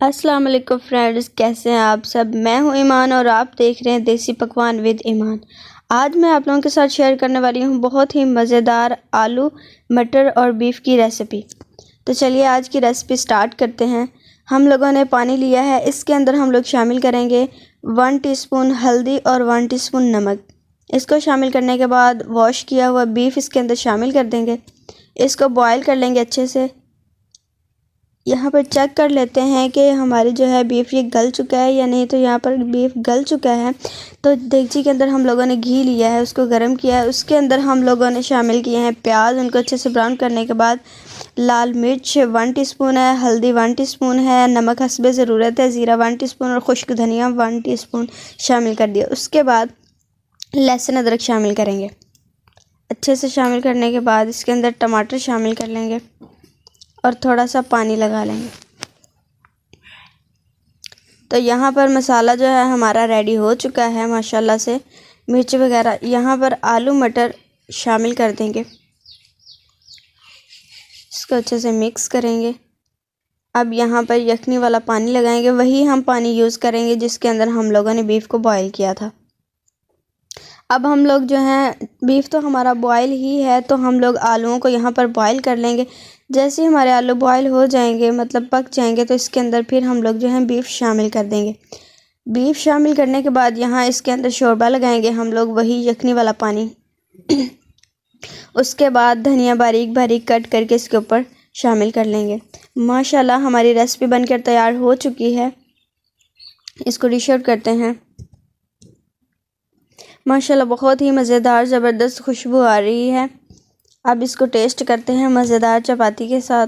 अस्सलाम वालेकुम फ्रेंड्स, कैसे हैं आप सब। मैं हूं ईमान और आप देख रहे हैं देसी पकवान विद ईमान। आज मैं आप लोगों के साथ शेयर करने वाली हूं बहुत ही मज़ेदार आलू मटर और बीफ की रेसिपी। तो चलिए आज की रेसिपी स्टार्ट करते हैं। हम लोगों ने पानी लिया है, इसके अंदर हम लोग शामिल करेंगे 1 टीस्पून हल्दी और 1 टीस्पून नमक। इसको शामिल करने के बाद वॉश किया हुआ बीफ इसके अंदर शामिल कर देंगे। इसको बॉयल कर लेंगे अच्छे से। यहाँ पर चेक कर लेते हैं कि हमारी जो है बीफ ये गल चुका है या नहीं। तो यहाँ पर बीफ गल चुका है। तो देगची के अंदर हम लोगों ने घी लिया है, उसको गर्म किया है। उसके अंदर हम लोगों ने शामिल किए हैं प्याज। उनको अच्छे से ब्राउन करने के बाद लाल मिर्च 1 टीस्पून है, हल्दी 1 टीस्पून है, नमक हस्बे ज़रूरत है, ज़ीरा 1 टीस्पून और खुश्क धनिया 1 टीस्पून शामिल कर दिया। उसके बाद लहसुन अदरक शामिल करेंगे। अच्छे से शामिल करने के बाद इसके अंदर टमाटर शामिल कर लेंगे और थोड़ा सा पानी लगा लेंगे। तो यहाँ पर मसाला जो है हमारा रेडी हो चुका है माशाल्लाह से। मिर्च वगैरह यहाँ पर आलू मटर शामिल कर देंगे। इसको अच्छे से मिक्स करेंगे। अब यहाँ पर यखनी वाला पानी लगाएंगे, वही हम पानी यूज़ करेंगे जिसके अंदर हम लोगों ने बीफ को बॉयल किया था। अब हम लोग जो हैं, बीफ तो हमारा बॉयल ही है, तो हम लोग आलूओं को यहाँ पर बॉयल कर लेंगे। जैसे ही हमारे आलू बॉयल हो जाएंगे, मतलब पक जाएंगे, तो इसके अंदर फिर हम लोग जो हैं बीफ शामिल कर देंगे। बीफ शामिल करने के बाद यहाँ इसके अंदर शोरबा लगाएंगे हम लोग, वही यखनी वाला पानी। उसके बाद धनिया बारीक बारीक कट करके इसके ऊपर शामिल कर लेंगे। माशाल्लाह हमारी रेसिपी बनकर तैयार हो चुकी है। इसको डिश आउट करते हैं। माशाल्लाह बहुत ही मज़ेदार ज़बरदस्त खुशबू आ रही है। अब इसको टेस्ट करते हैं मज़ेदार चपाती के साथ।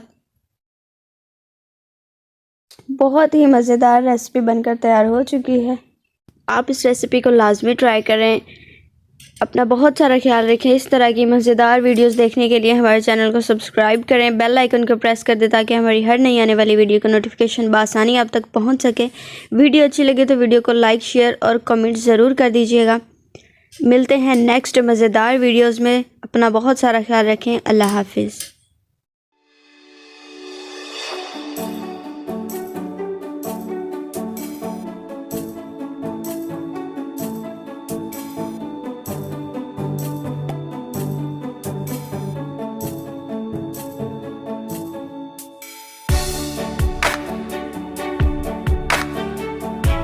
बहुत ही मज़ेदार रेसिपी बनकर तैयार हो चुकी है। आप इस रेसिपी को लाजमी ट्राई करें। अपना बहुत सारा ख्याल रखें। इस तरह की मज़ेदार वीडियोस देखने के लिए हमारे चैनल को सब्सक्राइब करें, बेल आइकन को प्रेस कर दें ताकि हमारी हर नई आने वाली वीडियो का नोटिफिकेशन बआसानी आप तक पहुंच सके। वीडियो अच्छी लगे तो वीडियो को लाइक शेयर और कमेंट ज़रूर कर दीजिएगा। मिलते हैं नेक्स्ट मज़ेदार वीडियोज़ में। अपना बहुत सारा ख्याल रखें। अल्लाह हाफिज़।